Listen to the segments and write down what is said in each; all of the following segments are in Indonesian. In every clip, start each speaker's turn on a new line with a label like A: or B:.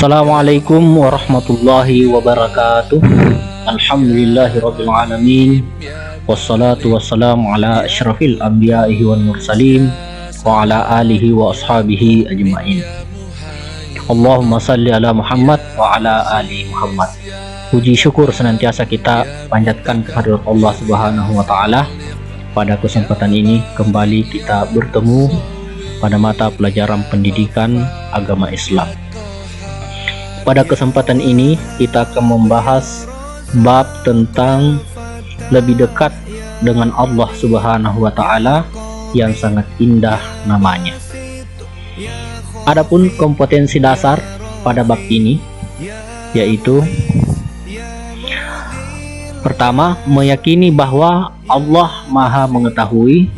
A: Assalamualaikum warahmatullahi wabarakatuh. Alhamdulillahirabbil alamin. Wassalatu wassalamu ala asyrafil anbiya'i wal mursalin wa ala alihi wa ashabihi ajma'in. Allahumma salli ala Muhammad wa ala ali Muhammad. Puji syukur senantiasa kita panjatkan kehadirat Allah Subhanahu wa taala. Pada kesempatan ini kembali kita bertemu pada mata pelajaran pendidikan agama Islam. Pada kesempatan ini kita akan membahas bab tentang lebih dekat dengan Allah Subhanahu wa taala yang sangat indah namanya. Adapun kompetensi dasar pada bab ini yaitu pertama, meyakini bahwa Allah Maha mengetahui,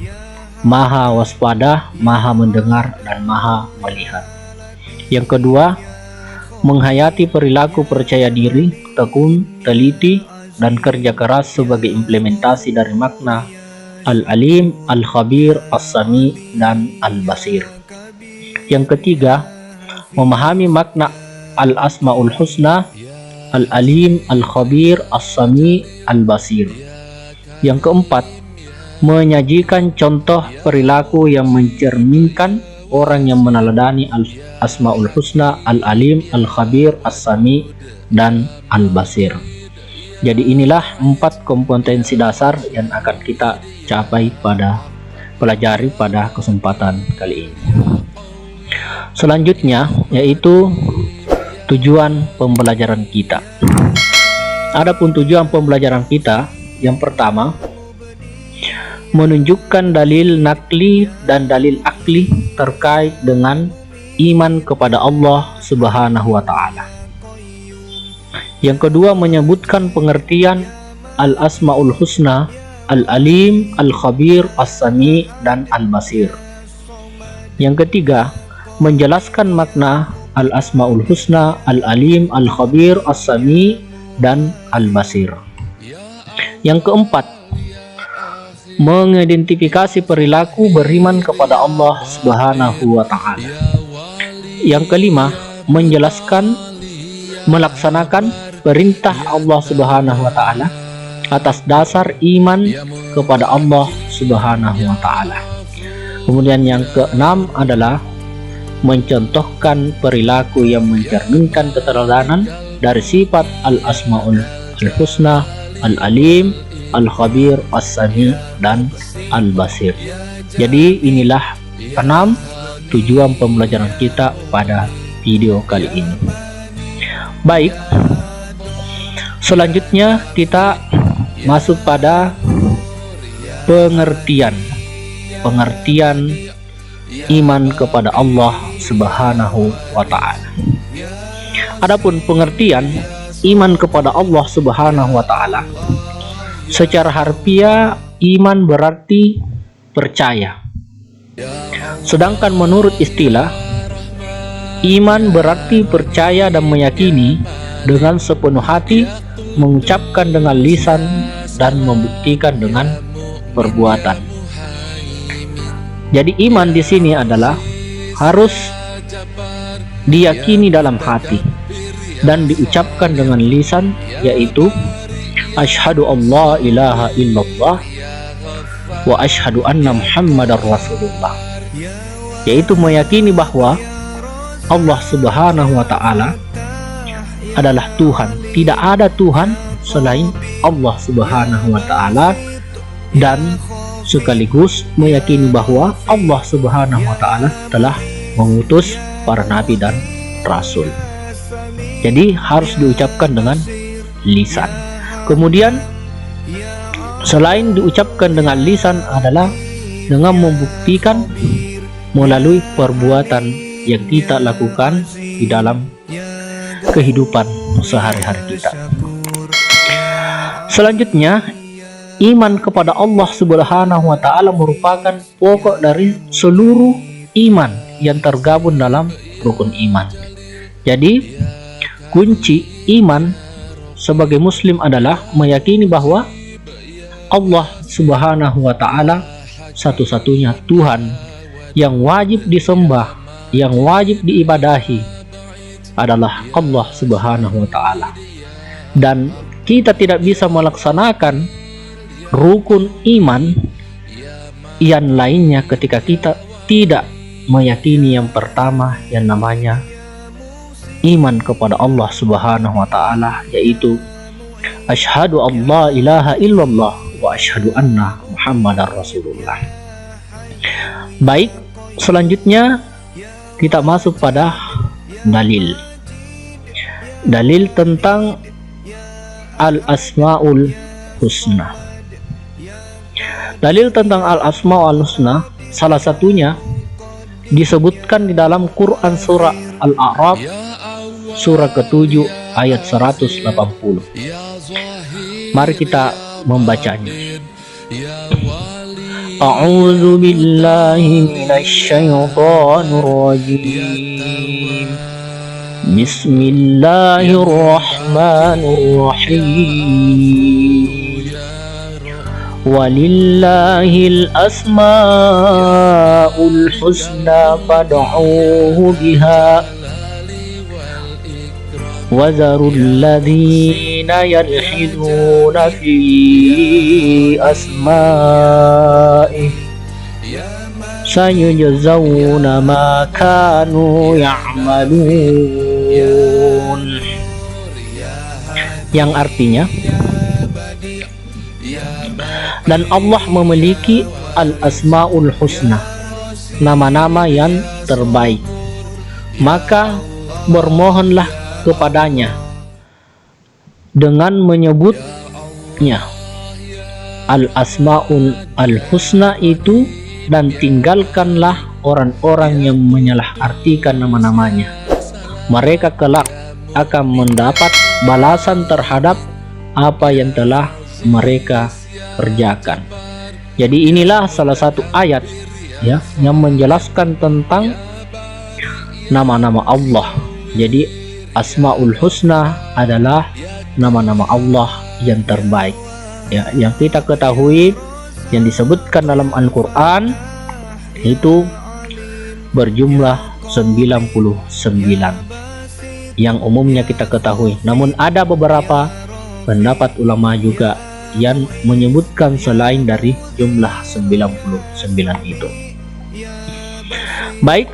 A: Maha waspada, Maha mendengar dan Maha melihat. Yang kedua, menghayati perilaku percaya diri, tekun, teliti, dan kerja keras sebagai implementasi dari makna Al-Alim, Al-Khabir, As-Sami, dan Al-Basir. Yang ketiga, memahami makna Al-Asma'ul Husna, Al-Alim, Al-Khabir, As-Sami, Al-Basir. Yang keempat, menyajikan contoh perilaku yang mencerminkan orang yang meneladani Al-Asma'ul Husna, Al-Alim, Al-Khabir, As-Sami, dan Al-Basir. Jadi inilah 4 kompetensi dasar yang akan kita pelajari pada kesempatan kali ini. Selanjutnya yaitu tujuan pembelajaran kita. Adapun tujuan pembelajaran kita, yang pertama, menunjukkan dalil nakli dan dalil akli terkait dengan iman kepada Allah Subhanahu wa taala. Yang kedua, menyebutkan pengertian Al-Asma'ul Husna, Al-Alim, Al-Khabir, As-Sami, dan Al-Basir. Yang ketiga, menjelaskan makna Al-Asma'ul Husna, Al-Alim, Al-Khabir, As-Sami, dan Al-Basir. Yang keempat, mengidentifikasi perilaku beriman kepada Allah Subhanahu wa taala. Yang kelima, menjelaskan melaksanakan perintah Allah Subhanahu wa taala atas dasar iman kepada Allah Subhanahu wa taala. Kemudian yang keenam adalah mencontohkan perilaku yang mencerminkan keteladanan dari sifat Al-Asma'ul Husna, Al-Alim, Al-Khabir, As-Sami, dan Al-Basir. Jadi inilah 6 tujuan pembelajaran kita pada video kali ini. Baik, selanjutnya kita masuk pada pengertian iman kepada Allah Subhanahu wa taala. Adapun pengertian iman kepada Allah Subhanahu wa taala, secara harfiah iman berarti percaya. Sedangkan menurut istilah, iman berarti percaya dan meyakini dengan sepenuh hati, mengucapkan dengan lisan, dan membuktikan dengan perbuatan. Jadi iman di sini adalah harus diyakini dalam hati dan diucapkan dengan lisan, yaitu asyhadu alla ilaha illallah wa asyhadu anna muhammadar rasulullah, yaitu meyakini bahwa Allah Subhanahu wa taala adalah Tuhan, tidak ada Tuhan selain Allah Subhanahu wa taala, dan sekaligus meyakini bahwa Allah Subhanahu wa taala telah mengutus para nabi dan rasul. Jadi harus diucapkan dengan lisan. Kemudian selain diucapkan dengan lisan adalah dengan membuktikan melalui perbuatan yang kita lakukan di dalam kehidupan sehari-hari kita. Selanjutnya, iman kepada Allah Subhanahu wa taala merupakan pokok dari seluruh iman yang tergabung dalam rukun iman. Jadi kunci iman sebagai muslim adalah meyakini bahwa Allah Subhanahu wa taala satu-satunya Tuhan yang wajib disembah, yang wajib diibadahi, adalah Allah Subhanahu wa Ta'ala, dan kita tidak bisa melaksanakan rukun iman yang lainnya ketika kita tidak meyakini yang pertama yang namanya iman kepada Allah Subhanahu wa Ta'ala, yaitu asyhadu alla ilaha illallah wa asyhadu anna Muhammadar Rasulullah. Baik, selanjutnya kita masuk pada dalil tentang al-asmaul husna. Dalil tentang al-asmaul husna salah satunya disebutkan di dalam Quran surah Al-A'raf surah ke-7 ayat 180. Mari kita membacanya. A'udzu billahi minasy syaithanir rajim. Bismillahirrahmanirrahim. Walillahil asmaul husna fad'uuhu biha وَذَرُوا الَّذِينَ يَلْحِدُونَ فِي أَسْمَائِهِ سَيُجْزَوْنَ مَا كَانُوا يَعْمَلُونَ. Yang artinya, dan Allah memiliki al-asmaul husna, nama-nama yang terbaik, maka bermohonlah kepadanya dengan menyebutnya al-asmaul al-husna itu, dan tinggalkanlah orang-orang yang menyalahartikan nama-namanya. Mereka kelak akan mendapat balasan terhadap apa yang telah mereka kerjakan. Jadi inilah salah satu ayat ya yang menjelaskan tentang nama-nama Allah. Jadi Asmaul Husna adalah nama-nama Allah yang terbaik ya, yang kita ketahui yang disebutkan dalam Al-Quran itu berjumlah 99 yang umumnya kita ketahui. Namun ada beberapa pendapat ulama juga yang menyebutkan selain dari jumlah 99 itu. Baik,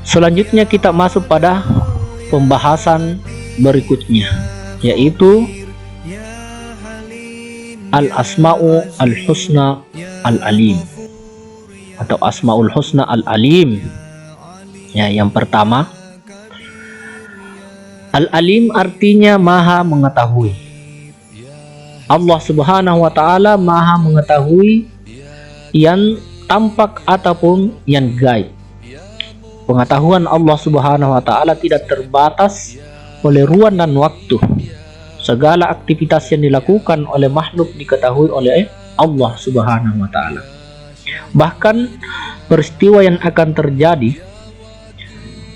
A: selanjutnya kita masuk pada pembahasan berikutnya, yaitu al-asma'u al-husna al-alim atau asma'ul husna al-alim. Ya, yang pertama, al-alim artinya maha mengetahui. Allah Subhanahu wa Ta'ala maha mengetahui yang tampak ataupun yang gaib. Pengetahuan Allah Subhanahu wa Ta'ala tidak terbatas oleh ruang dan waktu. Segala aktivitas yang dilakukan oleh makhluk diketahui oleh Allah Subhanahu wa Ta'ala. Bahkan peristiwa yang akan terjadi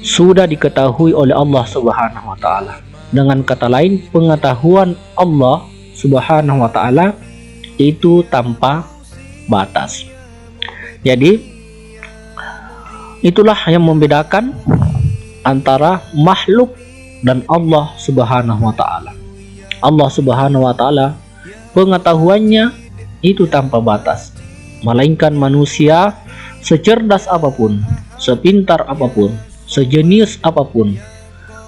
A: sudah diketahui oleh Allah Subhanahu wa Ta'ala. Dengan kata lain, pengetahuan Allah Subhanahu wa Ta'ala itu tanpa batas. Jadi itulah yang membedakan antara makhluk dan Allah Subhanahu wa Ta'ala. Allah Subhanahu wa Ta'ala pengetahuannya itu tanpa batas, melainkan manusia secerdas apapun, sepintar apapun, sejenius apapun,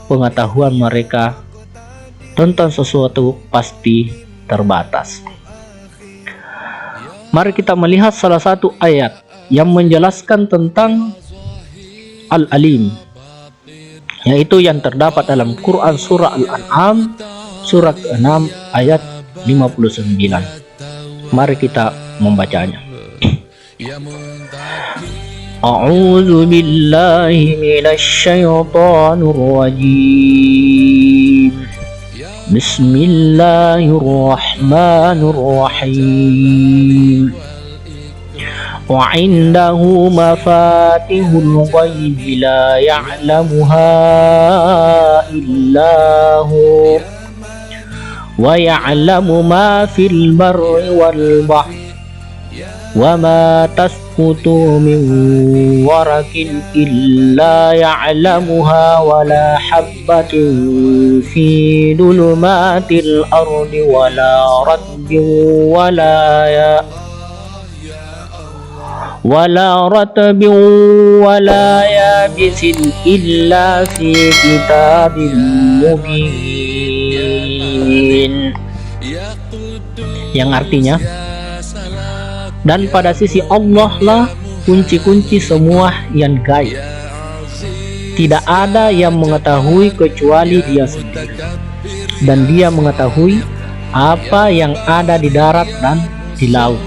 A: pengetahuan mereka tentang sesuatu pasti terbatas. Mari kita melihat salah satu ayat yang menjelaskan tentang Al-Alim, yaitu yang terdapat dalam Quran surah Al-An'am surah ke-6 ayat 59. Mari kita membacanya. A'udzu billahi minasy syaithanir rajim. Bismillahirrahmanirrahim. وعنده مفاتيح الغيب لا يعلمها إلا هو ويعلم ما في البر والبحر وما تسقط من ورق إلا يعلمها ولا حبة في ظلمات الأرض ولا رطب ولا يابس إلا في كتاب مبين. Yang artinya, dan pada sisi Allah lah kunci-kunci semua yang gaib. Tidak ada yang mengetahui kecuali Dia sendiri, dan Dia mengetahui apa yang ada di darat dan di laut.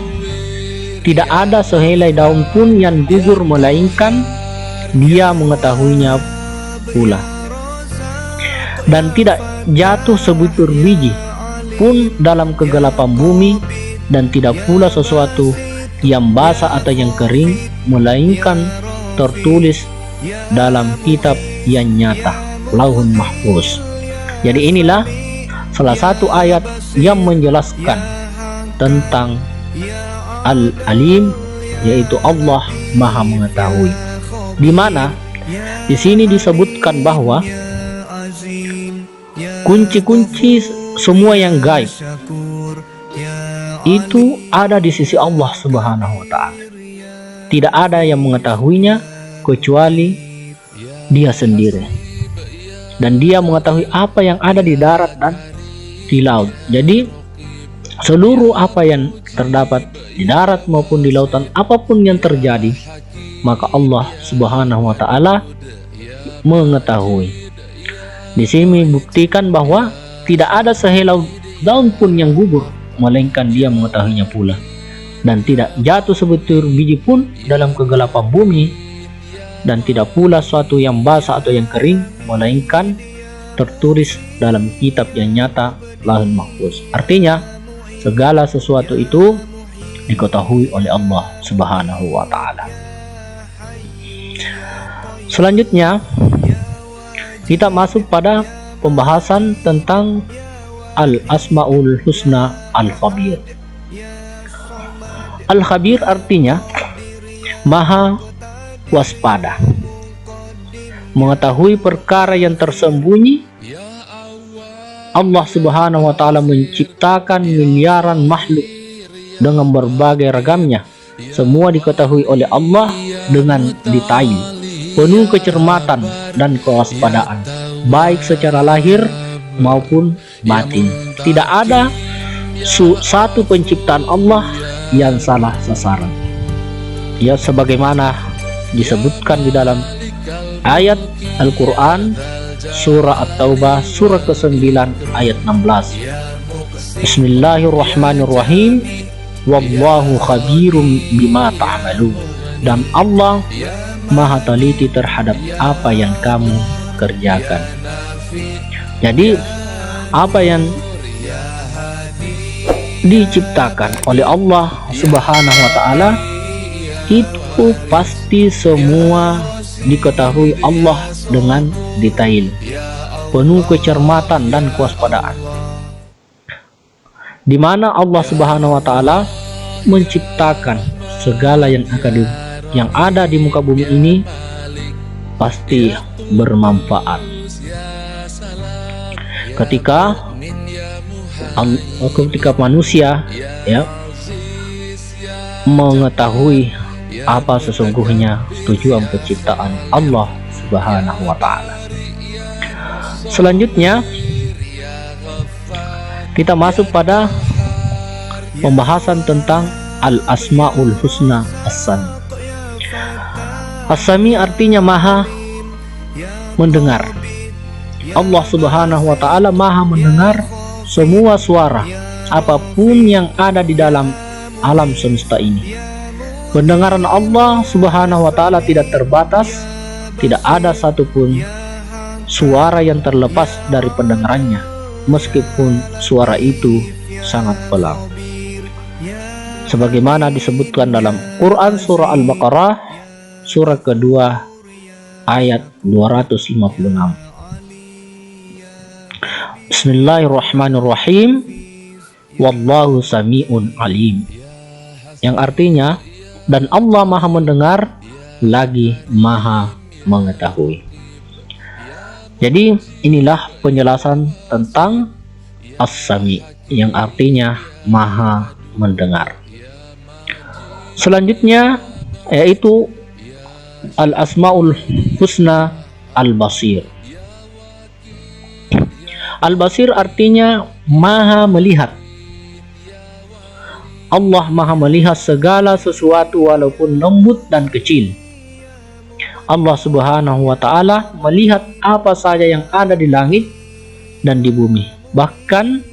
A: Tidak ada sehelai daun pun yang gugur melainkan Dia mengetahuinya pula. Dan tidak jatuh sebutir biji pun dalam kegelapan bumi, dan tidak pula sesuatu yang basah atau yang kering melainkan tertulis dalam kitab yang nyata, Lauhul Mahfuz. Jadi inilah salah satu ayat yang menjelaskan tentang Al-Alim, yaitu Allah Maha Mengetahui. Di mana di sini disebutkan bahwa kunci-kunci semua yang gaib itu ada di sisi Allah Subhanahu wa Ta'ala. Tidak ada yang mengetahuinya kecuali Dia sendiri, dan Dia mengetahui apa yang ada di darat dan di laut. Jadi seluruh apa yang terdapat di darat maupun di lautan, apapun yang terjadi, maka Allah Subhanahu wa Ta'ala mengetahui. Di sini membuktikan bahwa tidak ada sehelai daun pun yang gugur melainkan Dia mengetahuinya pula, dan tidak jatuh sebutir biji pun dalam kegelapan bumi, dan tidak pula suatu yang basah atau yang kering melainkan tertulis dalam kitab yang nyata, Lauhul Mahfuz. Artinya segala sesuatu itu diketahui oleh Allah Subhanahu wa Ta'ala. Selanjutnya kita masuk pada pembahasan tentang Al-Asmaul Husna Al-Khabir. Al-Khabir artinya Maha Waspada, mengetahui perkara yang tersembunyi. Allah Subhanahu wa Ta'ala menciptakan miliaran makhluk dengan berbagai ragamnya. Semua diketahui oleh Allah dengan detail, penuh kecermatan dan kewaspadaan, baik secara lahir maupun batin. Tidak ada satu penciptaan Allah yang salah sasaran. Ya, sebagaimana disebutkan di dalam ayat Al-Quran Surah At-Taubah surah ke-9 ayat 16. Bismillahirrahmanirrahim. Wallahu khabirum bima ta'malun. Dan Allah Maha teliti terhadap apa yang kamu kerjakan. Jadi apa yang diciptakan oleh Allah Subhanahu wa Ta'ala itu pasti semua diketahui Allah dengan detail, penuh kecermatan dan kewaspadaan. Di mana Allah Subhanahu wa Ta'ala menciptakan segala yang ada di muka bumi ini pasti bermanfaat. Ketika manusia mengetahui apa sesungguhnya tujuan penciptaan Allah Subhanahu wa Ta'ala. Selanjutnya kita masuk pada pembahasan tentang Al-Asmaul Husna As-Sami. As-Sami artinya Maha mendengar. Allah Subhanahu wa Ta'ala Maha mendengar semua suara apapun yang ada di dalam alam semesta ini. Pendengaran Allah Subhanahu wa Ta'ala tidak terbatas. Tidak ada satupun suara yang terlepas dari pendengarannya, meskipun suara itu sangat pelan. Sebagaimana disebutkan dalam Quran surah Al-Baqarah surah kedua ayat 256. Bismillahirrahmanirrahim. Wallahu sami'un alim. yang artinya dan Allah Maha mendengar lagi Maha mengetahui. Jadi inilah penjelasan tentang As-Sami yang artinya Maha mendengar. Selanjutnya yaitu Al-Asmaul Husna Al-Basir. Al-Basir artinya Maha melihat. Allah Maha melihat segala sesuatu walaupun lembut dan kecil. Allah Subhanahu wa Ta'ala melihat apa saja yang ada di langit dan di bumi. Bahkan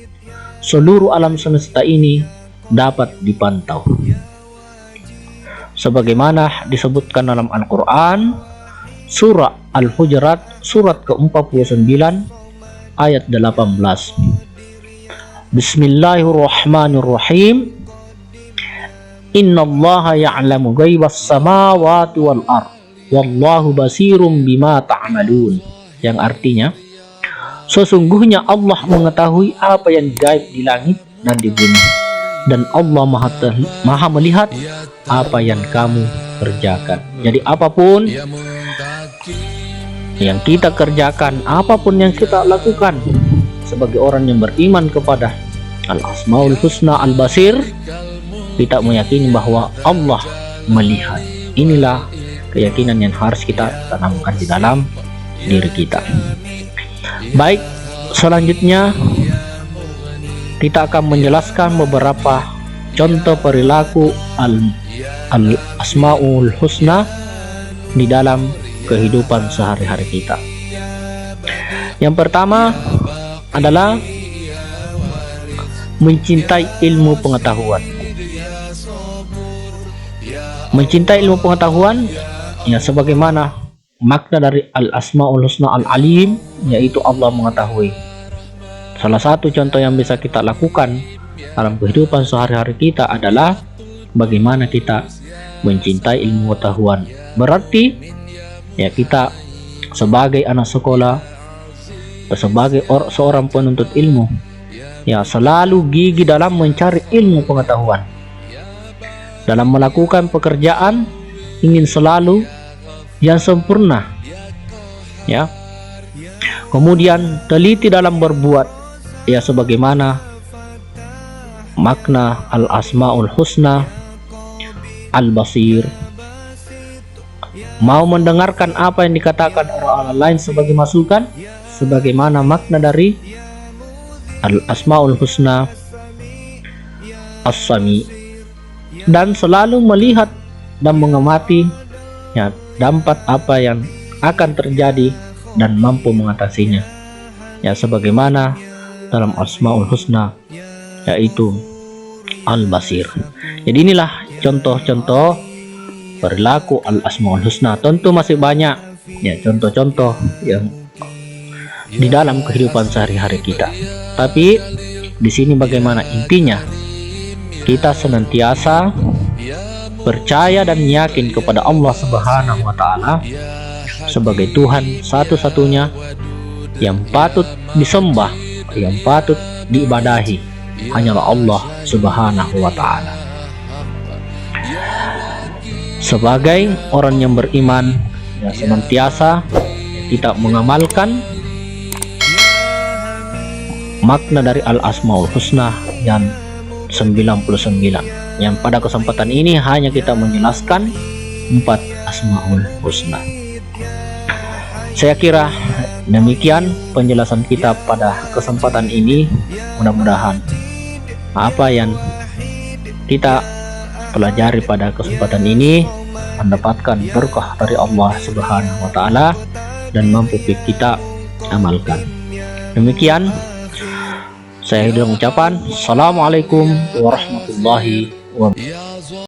A: seluruh alam semesta ini dapat dipantau. Sebagaimana disebutkan dalam Al-Quran, surah Al-Hujurat, surat ke-49, ayat 18. Bismillahirrahmanirrahim. Innallaha ya'lamu ghaibas samawati wal ard. Wallahu basirum bima ta'malun. Yang artinya, sesungguhnya Allah mengetahui apa yang gaib di langit dan di bumi, dan Allah maha melihat apa yang kamu kerjakan. Jadi apapun yang kita kerjakan, apapun yang kita lakukan sebagai orang yang beriman kepada Al-Asmaul Husna Al-Basir, kita meyakini bahwa Allah melihat. Inilah keyakinan yang harus kita tanamkan di dalam diri kita. Baik, selanjutnya kita akan menjelaskan beberapa contoh perilaku Al-Asmaul Husna di dalam kehidupan sehari-hari kita. Yang pertama adalah mencintai ilmu pengetahuan. Mencintai ilmu pengetahuan, ya, sebagaimana makna dari Al-Asmaul Husna Al-Alim, yaitu Allah mengetahui. Salah satu contoh yang bisa kita lakukan dalam kehidupan sehari-hari kita adalah bagaimana kita mencintai ilmu pengetahuan. Berarti ya, kita sebagai anak sekolah, sebagai seorang penuntut ilmu, ya, selalu gigih dalam mencari ilmu pengetahuan. Dalam melakukan pekerjaan ingin selalu yang sempurna, ya. Kemudian teliti dalam berbuat, ya, sebagaimana makna Al-Asmaul Husna Al-Basir. Mau mendengarkan apa yang dikatakan orang lain sebagai masukan, sebagaimana makna dari Al-Asmaul Husna As-Sami. Dan selalu melihat dan mengamati, ya, dampak apa yang akan terjadi dan mampu mengatasinya, ya, sebagaimana dalam Asmaul Husna yaitu Al-Basir. Jadi inilah contoh-contoh perilaku Al-Asmaul Husna. Tentu masih banyak, ya, contoh-contoh yang di dalam kehidupan sehari-hari kita. Tapi di sini bagaimana intinya? Kita senantiasa percaya dan yakin kepada Allah Subhanahu wa Ta'ala sebagai Tuhan satu-satunya yang patut disembah, yang patut diibadahi, hanyalah Allah Subhanahu wa Ta'ala. Sebagai orang yang beriman, ya, senantiasa kita mengamalkan makna dari Al-Asmaul Husna yang 99, yang pada kesempatan ini hanya kita menjelaskan 4 Asmaul Husna. Saya kira demikian penjelasan kita pada kesempatan ini. Mudah-mudahan apa yang kita pelajari pada kesempatan ini mendapatkan berkah dari Allah Subhanahu wa Ta'ala dan mampu kita amalkan. Demikian saya ucapkan Assalamualaikum warahmatullahi wabarakatuh.